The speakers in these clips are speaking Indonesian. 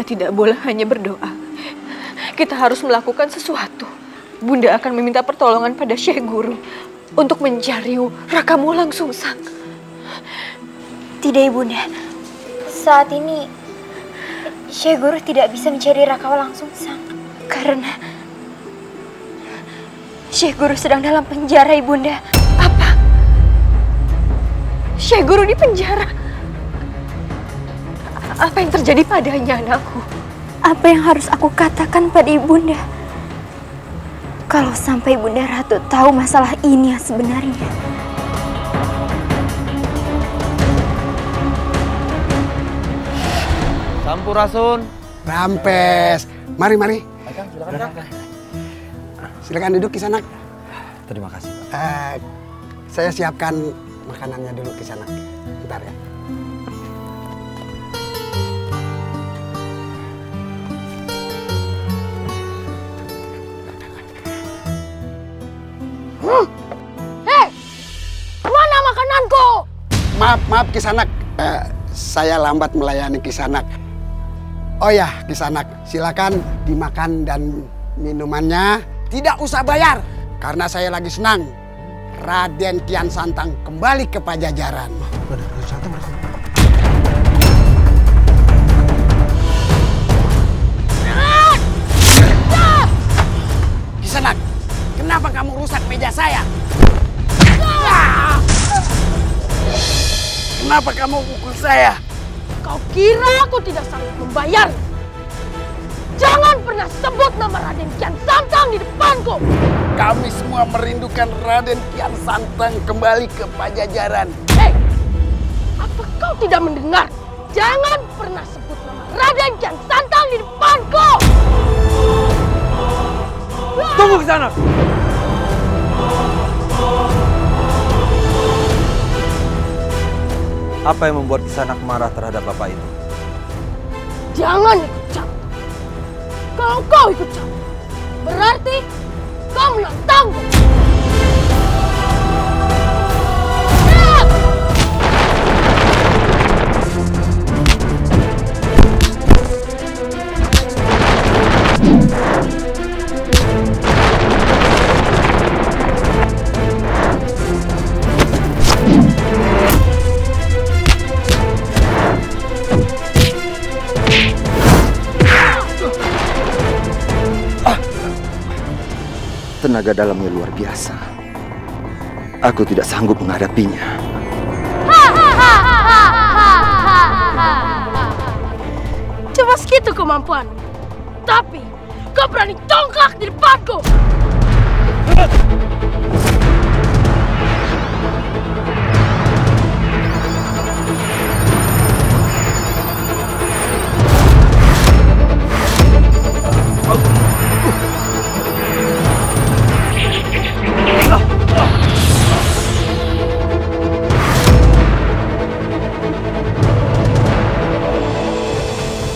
tidak boleh hanya berdoa. Kita harus melakukan sesuatu. Bunda akan meminta pertolongan pada Syekh Guru untuk mencari Raka Walang Sungsang. Tidak, Ibunda. Saat ini Syekh Guru tidak bisa mencari Raka Walang Sungsang karena Syekh Guru sedang dalam penjara, Ibunda. Apa? Syekh Guru di penjara? Apa yang terjadi padanya, anakku? Apa yang harus aku katakan pada Ibunda? Kalau sampai Bunda Ratu tahu masalah ini yang sebenarnya. Sampurasun. Rampes. Mari, mari. Silakan. Silakan duduk Kisanak. Terima kasih, Pak. Saya siapkan makanannya dulu Kisanak. Bentar ya. Hei! Kemana makananku? Maaf Kisanak. Saya lambat melayani Kisanak. Oh ya, Kisanak, silakan dimakan dan minumannya tidak usah bayar. Karena saya lagi senang. Raden Kian Santang kembali ke Pajajaran. Kisanak, kenapa kamu rusak meja saya? Kenapa kamu pukul saya? Kau kira aku tidak sanggup membayar? Jangan pernah sebut nama Raden Kian Santang di depanku. Kami semua merindukan Raden Kian Santang kembali ke Pajajaran. Hei, apa kau tidak mendengar? Jangan pernah sebut nama Raden Kian Santang di depanku. Tunggu ke sana. Apa yang membuat Kisanak marah terhadap bapak itu? Jangan ikut campur. Kalau kau ikut campur, berarti kau menantangku. Tenaga dalamnya luar biasa. Aku tidak sanggup menghadapinya. Cuma segitu kemampuan. Tapi kau berani congkak di depanku.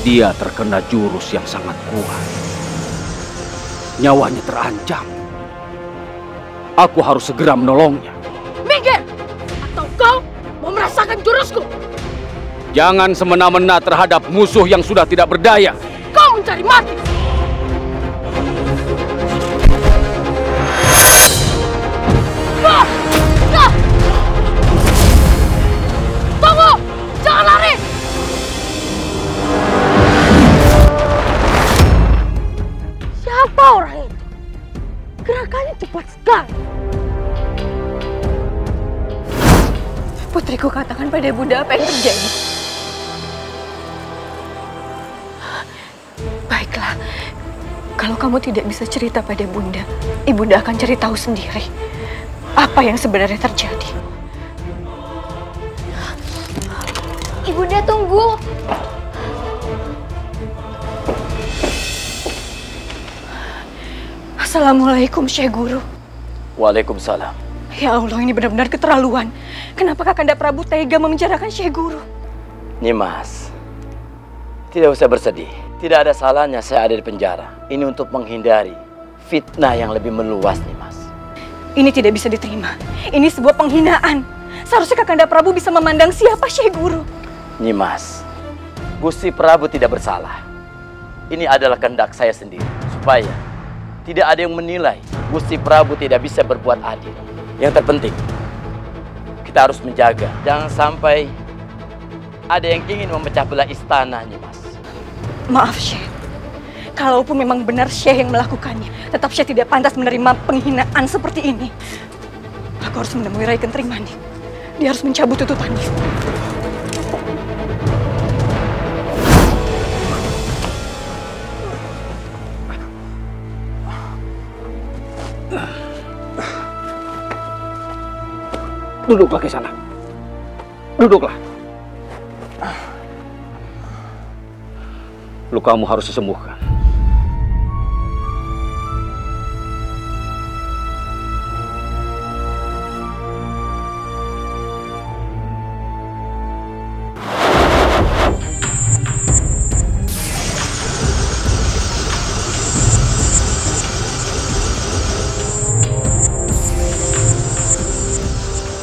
Dia terkena jurus yang sangat kuat. Nyawanya terancam. Aku harus segera menolongnya. Minggir! Atau kau mau merasakan jurusku? Jangan semena-mena terhadap musuh yang sudah tidak berdaya. Kau mencari mati! Tunggu! Jangan lari! Siapa orang itu? Gerakannya cepat sekali. Putriku, katakan pada Bunda apa yang terjadi. Baiklah, kalau kamu tidak bisa cerita pada Bunda, Ibunda akan cari tahu sendiri apa yang sebenarnya terjadi. Ibunda, tunggu. Assalamualaikum, Syekh Guru. Waalaikumsalam. Ya Allah, ini benar-benar keterlaluan. Kenapa Kakanda Prabu tega memenjarakan Syekh Guru? Nimas, tidak usah bersedih. Tidak ada salahnya saya ada di penjara. Ini untuk menghindari fitnah yang lebih meluas, Nimas. Ini tidak bisa diterima. Ini sebuah penghinaan. Seharusnya Kakanda Prabu bisa memandang siapa Syekh Guru. Nimas, Gusti Prabu tidak bersalah. Ini adalah kehendak saya sendiri, supaya tidak ada yang menilai Gusti Prabu tidak bisa berbuat adil. Yang terpenting, kita harus menjaga, jangan sampai ada yang ingin memecah belah istana, Nyimas. Maaf, Syekh. Kalaupun memang benar Syekh yang melakukannya, tetap Syekh tidak pantas menerima penghinaan seperti ini. Aku harus menemui Rai Kentring Manik. Dia harus mencabut tuntutannya. Duduklah ke sana. Duduklah. Lukamu harus disembuhkan.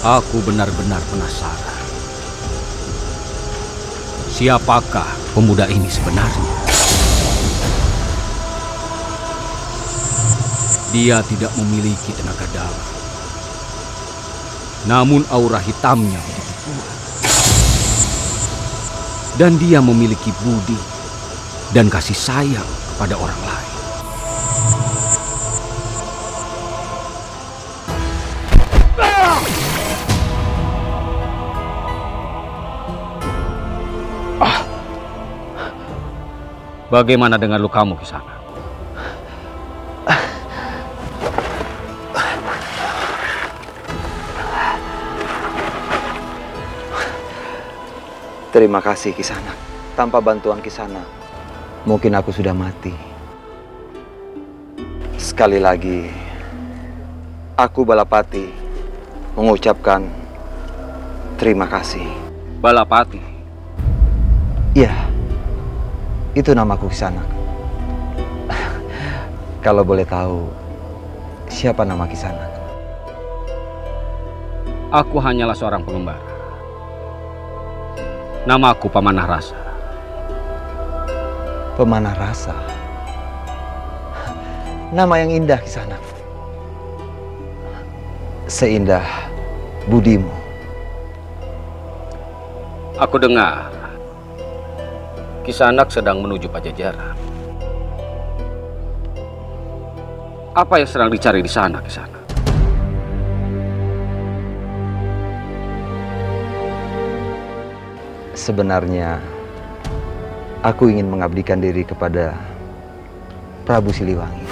Aku benar-benar penasaran. Siapakah pemuda ini sebenarnya? Dia tidak memiliki tenaga dalam. Namun aura hitamnya begitu kuat. Dan dia memiliki budi dan kasih sayang kepada orang lain. Bagaimana dengan lukamu, Kisana? Terima kasih, Kisana. Tanpa bantuan Kisana, mungkin aku sudah mati. Sekali lagi, aku Balapati mengucapkan terima kasih. Balapati? Iya. Itu namaku Kisana. Kalau boleh tahu, siapa nama Kisana? Aku hanyalah seorang pengembara. Namaku Pamanah Rasa. Pemanah Rasa. Nama yang indah, Kisana. Seindah budimu. Aku dengar Kisanak sedang menuju Pajajaran. Apa yang sedang dicari di sana, Kisanak? Sebenarnya, aku ingin mengabdikan diri kepada Prabu Siliwangi.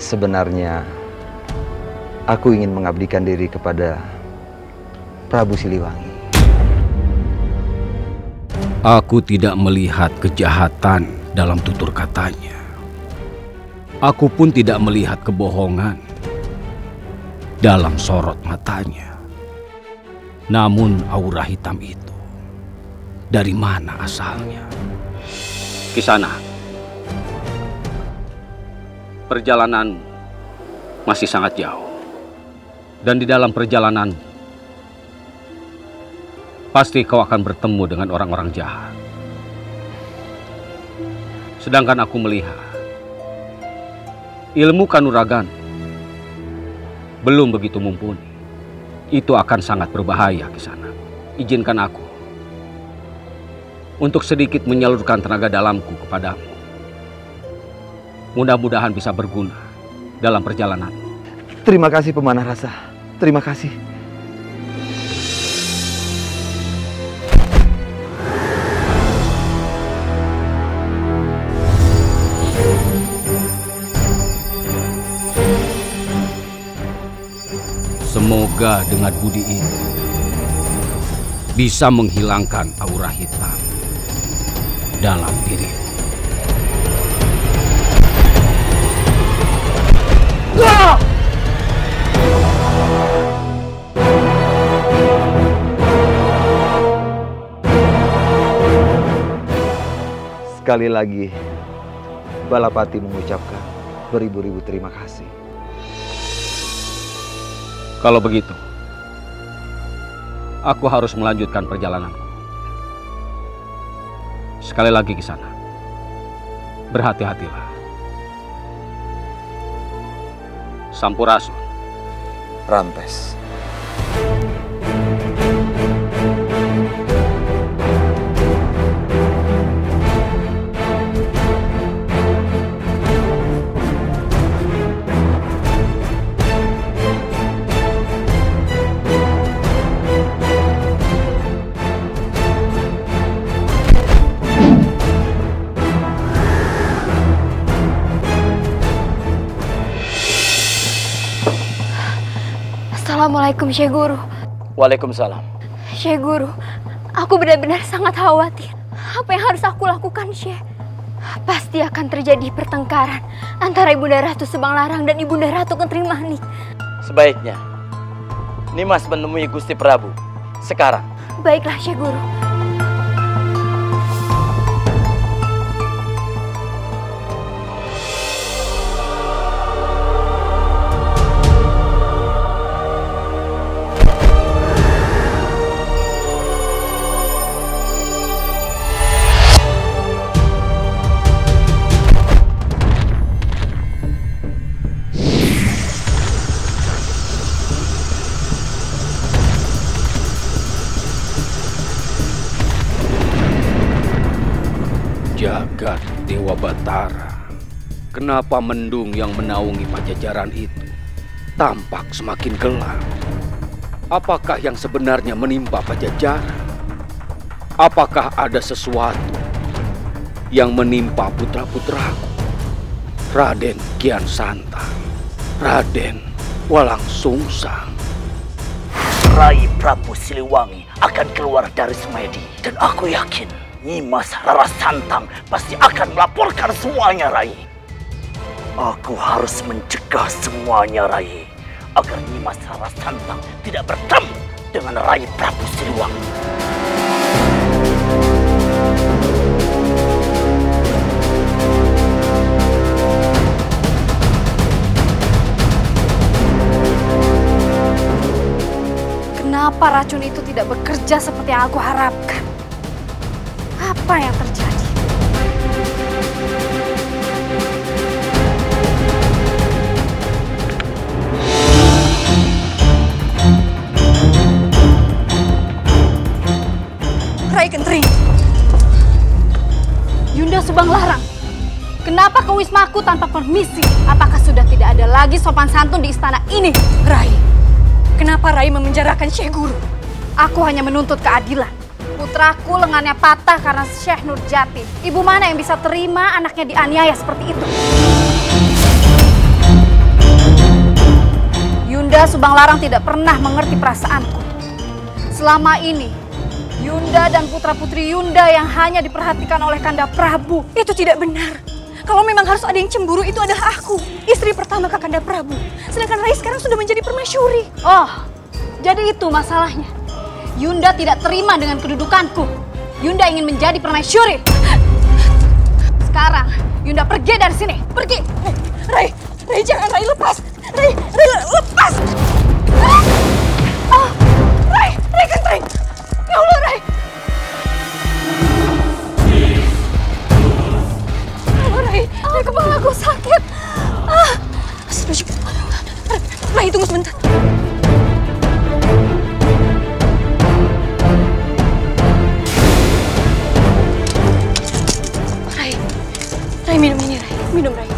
Sebenarnya, aku ingin mengabdikan diri kepada Prabu Siliwangi. Aku tidak melihat kejahatan dalam tutur katanya. Aku pun tidak melihat kebohongan dalam sorot matanya. Namun aura hitam itu, dari mana asalnya? Kisana, perjalananmu masih sangat jauh. Dan di dalam perjalanan, pasti kau akan bertemu dengan orang-orang jahat. Sedangkan aku melihat ilmu kanuragan belum begitu mumpuni. Itu akan sangat berbahaya di sana. Izinkan aku untuk sedikit menyalurkan tenaga dalamku kepadamu. Mudah-mudahan bisa berguna dalam perjalanan. Terima kasih, Pemanah Rasa. Terima kasih. Semoga dengan budi ini bisa menghilangkan aura hitam dalam dirimu. Sekali lagi, Balapati mengucapkan beribu-ribu terima kasih. Kalau begitu, aku harus melanjutkan perjalananku. Sekali lagi ke sana. Berhati-hatilah. Sampurasun. Rampes. Assalamualaikum Syekh Guru. Waalaikumsalam. Syekh Guru, aku benar-benar sangat khawatir. Apa yang harus aku lakukan, Syekh? Pasti akan terjadi pertengkaran antara Ibunda Ratu Subanglarang dan Ibunda Ratu Kentring Manik. Sebaiknya Nimas menemui Gusti Prabu sekarang. Baiklah Syekh Guru. Jagat Dewa Batara, kenapa mendung yang menaungi pajajaran itu tampak semakin gelap? Apakah yang sebenarnya menimpa pajajaran? Apakah ada sesuatu yang menimpa putra-putraku? Raden Kian Santang, Raden Walang Sungsang. Rai Prabu Siliwangi akan keluar dari Semedi, dan aku yakin Nimas Rara Santang pasti akan melaporkan semuanya, Rai. Aku harus mencegah semuanya, Rai, agar Nimas Rara Santang tidak bertemu dengan Rai Prabu Siliwangi. Kenapa racun itu tidak bekerja seperti yang aku harapkan? Apa yang terjadi? Rai Kentring, Yunda Subanglarang, kenapa ke wismaku tanpa permisi? Apakah sudah tidak ada lagi sopan santun di istana ini? Rai, kenapa Rai memenjarakan Syekh Guru? Aku hanya menuntut keadilan. Putraku lengannya patah karena Syekh Nurjati. Ibu mana yang bisa terima anaknya dianiaya seperti itu? Yunda Subanglarang tidak pernah mengerti perasaanku. Selama ini, Yunda dan putra-putri Yunda yang hanya diperhatikan oleh Kanda Prabu. Itu tidak benar. Kalau memang harus ada yang cemburu, itu adalah aku, istri pertama Kakanda Prabu. Sedangkan Rai sekarang sudah menjadi permaisuri. Oh, jadi itu masalahnya. Yunda tidak terima dengan kedudukanku. Yunda ingin menjadi permaisuri. Sekarang, Yunda pergi dari sini. Pergi. Rai, jangan, Rai, lepas. Rai, lepas. Oh, Rai Kentring. Ya Allah, Rai. Ya Allah, Rai, kepala aku sakit. Rai, tunggu sebentar. Rai, minum ini, Rai. Minum, Rai. Rai.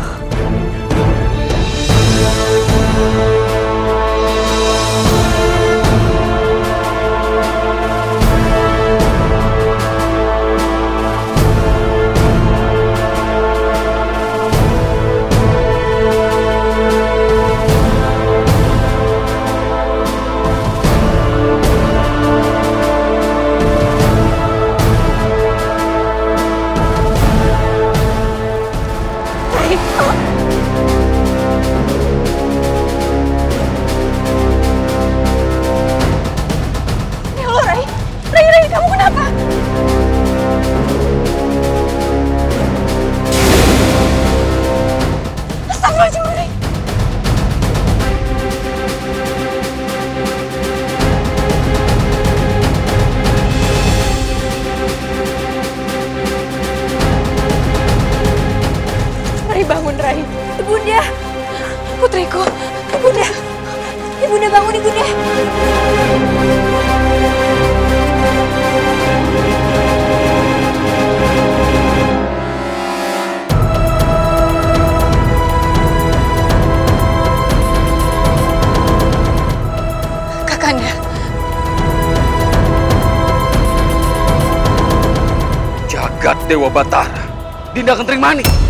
Rai. Ibunda. Putriku. Ibunda. Ibunda bangun, Ibunda. Kakanda. Jagat Dewa Batara, Dinda Kentring Manik.